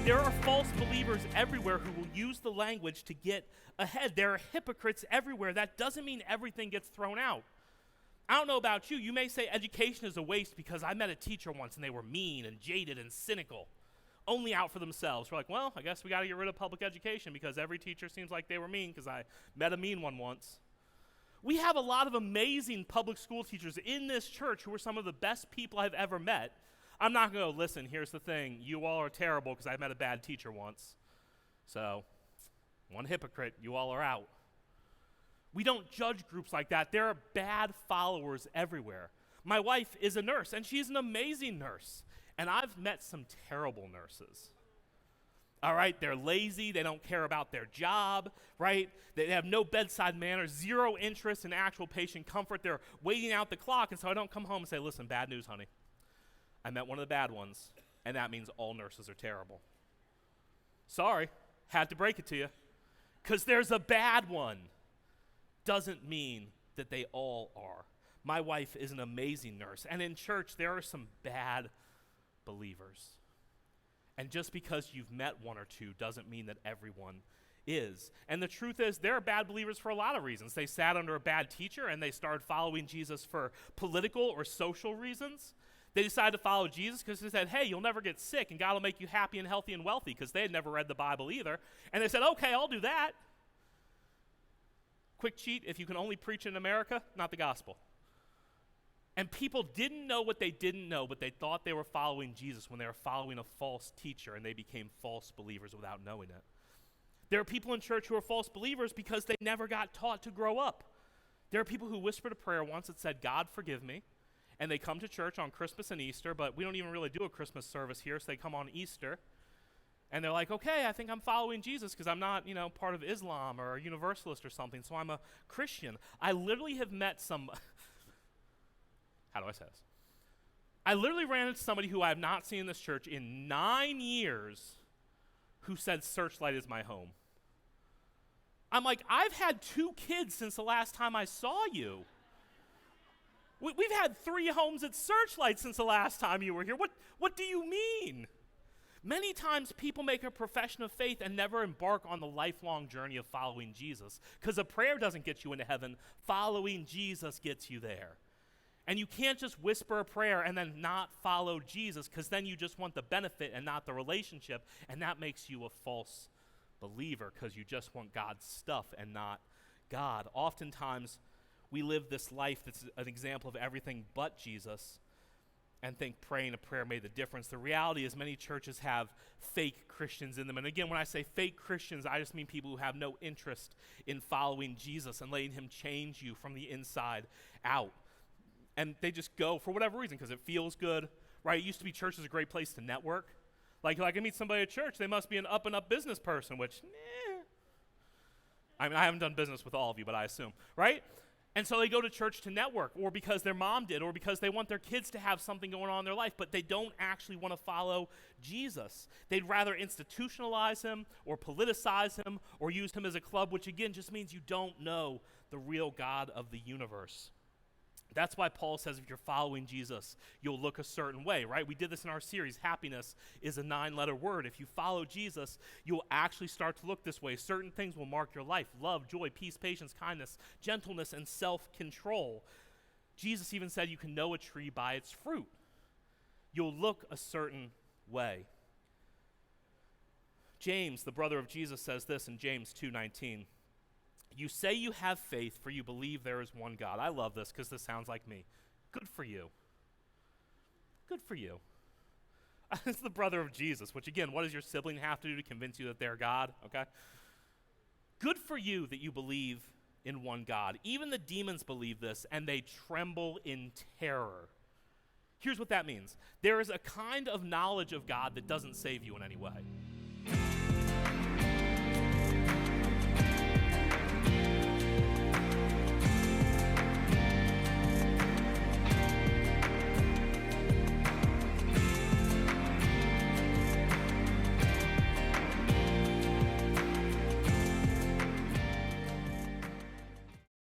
There are false believers everywhere who will use the language to get ahead. There are hypocrites everywhere. That doesn't mean everything gets thrown out. I don't know about you. You may say education is a waste because I met a teacher once and they were mean and jaded and cynical, only out for themselves. We're like, well, I guess we got to get rid of public education because every teacher seems like they were mean because I met a mean one once. We have a lot of amazing public school teachers in this church who are some of the best people I've ever met. I'm not going to go, listen, here's the thing. You all are terrible because I met a bad teacher once. So, one hypocrite, you all are out. We don't judge groups like that. There are bad followers everywhere. My wife is a nurse, and she's an amazing nurse. And I've met some terrible nurses. All right, they're lazy, they don't care about their job, right? They have no bedside manner, zero interest in actual patient comfort. They're waiting out the clock, and so I don't come home and say, listen, bad news, honey. I met one of the bad ones, and that means all nurses are terrible. Sorry, had to break it to you. Because there's a bad one. Doesn't mean that they all are. My wife is an amazing nurse, and in church there are some bad believers. And just because you've met one or two doesn't mean that everyone is. And the truth is, there are bad believers for a lot of reasons. They sat under a bad teacher and they started following Jesus for political or social reasons. They decided to follow Jesus because they said, hey, you'll never get sick and God will make you happy and healthy and wealthy, because they had never read the Bible either. And they said, okay, I'll do that. Quick cheat, if you can only preach in America, not the gospel. And people didn't know what they didn't know, but they thought they were following Jesus when they were following a false teacher, and they became false believers without knowing it. There are people in church who are false believers because they never got taught to grow up. There are people who whispered a prayer once that said, God, forgive me. And they come to church on Christmas and Easter, but we don't even really do a Christmas service here, so they come on Easter. And they're like, okay, I think I'm following Jesus because I'm not, part of Islam or a Universalist or something, so I'm a Christian. I literally have met some, how do I say this? I literally ran into somebody who I have not seen in this church in 9 years who said Searchlight is my home. I'm like, I've had 2 kids since the last time I saw you. We've had 3 homes at Searchlight since the last time you were here. What do you mean? Many times people make a profession of faith and never embark on the lifelong journey of following Jesus, because a prayer doesn't get you into heaven. Following Jesus gets you there. And you can't just whisper a prayer and then not follow Jesus, because then you just want the benefit and not the relationship, and that makes you a false believer because you just want God's stuff and not God. Oftentimes, we live this life that's an example of everything but Jesus and think praying a prayer made the difference. The reality is many churches have fake Christians in them. And again, when I say fake Christians, I just mean people who have no interest in following Jesus and letting him change you from the inside out. And they just go for whatever reason because it feels good, right? It used to be church is a great place to network. Like I can meet somebody at church, they must be an up-and-up business person, which, I mean, I haven't done business with all of you, but I assume, right? And so they go to church to network, or because their mom did, or because they want their kids to have something going on in their life, but they don't actually want to follow Jesus. They'd rather institutionalize him, or politicize him, or use him as a club, which again just means you don't know the real God of the universe. That's why Paul says if you're following Jesus, you'll look a certain way, right? We did this in our series. Happiness is a 9-letter word. If you follow Jesus, you'll actually start to look this way. Certain things will mark your life: love, joy, peace, patience, kindness, gentleness, and self-control. Jesus even said you can know a tree by its fruit. You'll look a certain way. James, the brother of Jesus, says this in James 2:19. You say you have faith, for you believe there is one God. I love this because this sounds like me. Good for you. Good for you. It's the brother of Jesus, which again, what does your sibling have to do to convince you that they're God? Okay. Good for you that you believe in one God. Even the demons believe this, and they tremble in terror. Here's what that means. There is a kind of knowledge of God that doesn't save you in any way.